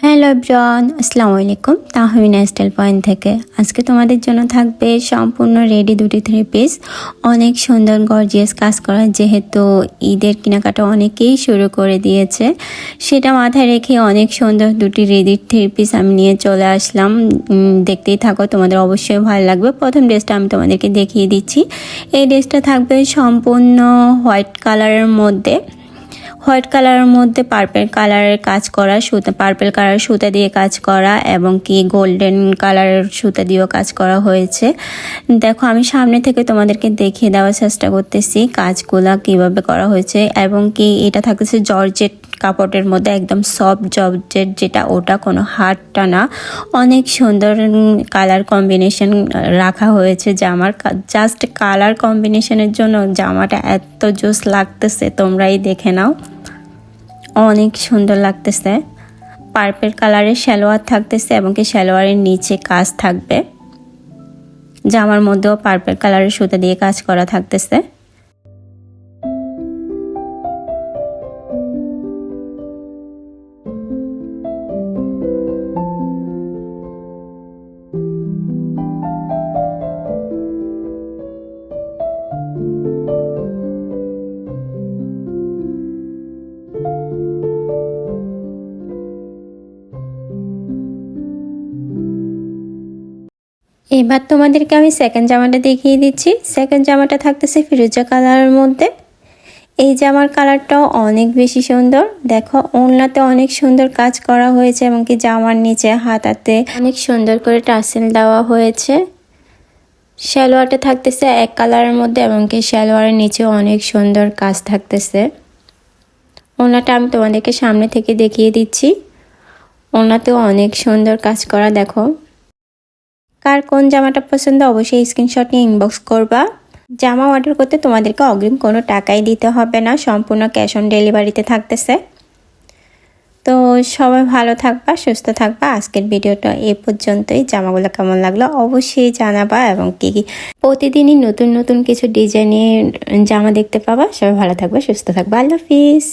Hello everyone, আসসালামু আলাইকুম। Tahmina style point থেকে আজকে তোমাদের জন্য থাকবে সম্পূর্ণ রেডি দুটি থ্রি পিস। অনেক সুন্দর গর্জিয়াস কাজ করা, যেহেতু ঈদের কেনাকাটা অনেকেই শুরু করে দিয়েছে, সেটা মাথায় রেখে অনেক সুন্দর দুটি রেডি থ্রি পিস আমি নিয়ে চলে আসলাম। দেখতেই থাকো, তোমাদের অবশ্যই ভালো লাগবে। প্রথম ড্রেসটা আমি তোমাদেরকে দেখিয়ে দিচ্ছি। এই ড্রেসটা থাকবে সম্পূর্ণ হোয়াইট কালারের মধ্যে, হোয়াইট কালারের মধ্যে পার্পল কালারের কাজ করা, সুতা পার্পল কালারের সুতা দিয়ে কাজ করা এবং কি গোল্ডেন কালারের সুতা দিয়েও কাজ করা হয়েছে। দেখো, আমি সামনে থেকে তোমাদেরকে দেখিয়ে দেওয়ার চেষ্টা করতেছি কাজগুলা কিভাবে করা হয়েছে। এবং কি এটা থাকতেছে জর্জেট কাপড়ের মধ্যে, একদম সফট জর্জেট, যেটা ওটা কোনো হার্ডটা না। অনেক সুন্দর কালার কম্বিনেশন রাখা হয়েছে জামার। জাস্ট কালার কম্বিনেশনের জন্য জামাটা এত জোস লাগতেছে, তোমরাই দেখে নাও। অনেক সুন্দর লাগতেছে। পার্পল কালারের সালোয়ার থাকতেছে এবং কি সালোয়ারের নিচে কাজ থাকবে। জামার মধ্যেও পার্পল কালারের সুতা দিয়ে কাজ করা থাকতেছে। এবার তোমাদেরকে আমি সেকেন্ড জামাটা দেখিয়ে দিচ্ছি। সেকেন্ড জামাটা থাকতেছে ফিরোজা কালারের মধ্যে। এই জামার কালারটাও অনেক বেশি সুন্দর। দেখো, ওড়নাতে অনেক সুন্দর কাজ করা হয়েছে এবং কি জামার নিচে হাতাতে অনেক সুন্দর করে টার্সেল দেওয়া হয়েছে। সালোয়ারটা থাকতেছে এক কালারের মধ্যে এবং কি সালোয়ারের নিচে অনেক সুন্দর কাজ থাকতেছে। ওড়নাটা আমি তোমাদেরকে সামনে থেকে দেখিয়ে দিচ্ছি। ওড়নাতেও অনেক সুন্দর কাজ করা। দেখো, কার কোন জামাটা পছন্দ অবশ্যই স্ক্রিনশট নিয়ে ইনবক্স করবা। জামা অর্ডার করতে তোমাদেরকে অগ্রিম কোনো টাকাই দিতে হবে না, সম্পূর্ণ ক্যাশ অন ডেলিভারিতে থাকতেছে। তো সবাই ভালো থাকবা, সুস্থ থাকবা। আজকের ভিডিওটা এ পর্যন্তই। জামাগুলো কেমন লাগলো অবশ্যই জানাবা এবং কি প্রতিদিনই নতুন নতুন কিছু ডিজাইনের জামা দেখতে পাবা। সবাই ভালো থাকবা, সুস্থ থাকবা। আল্লাহ হাফিজ।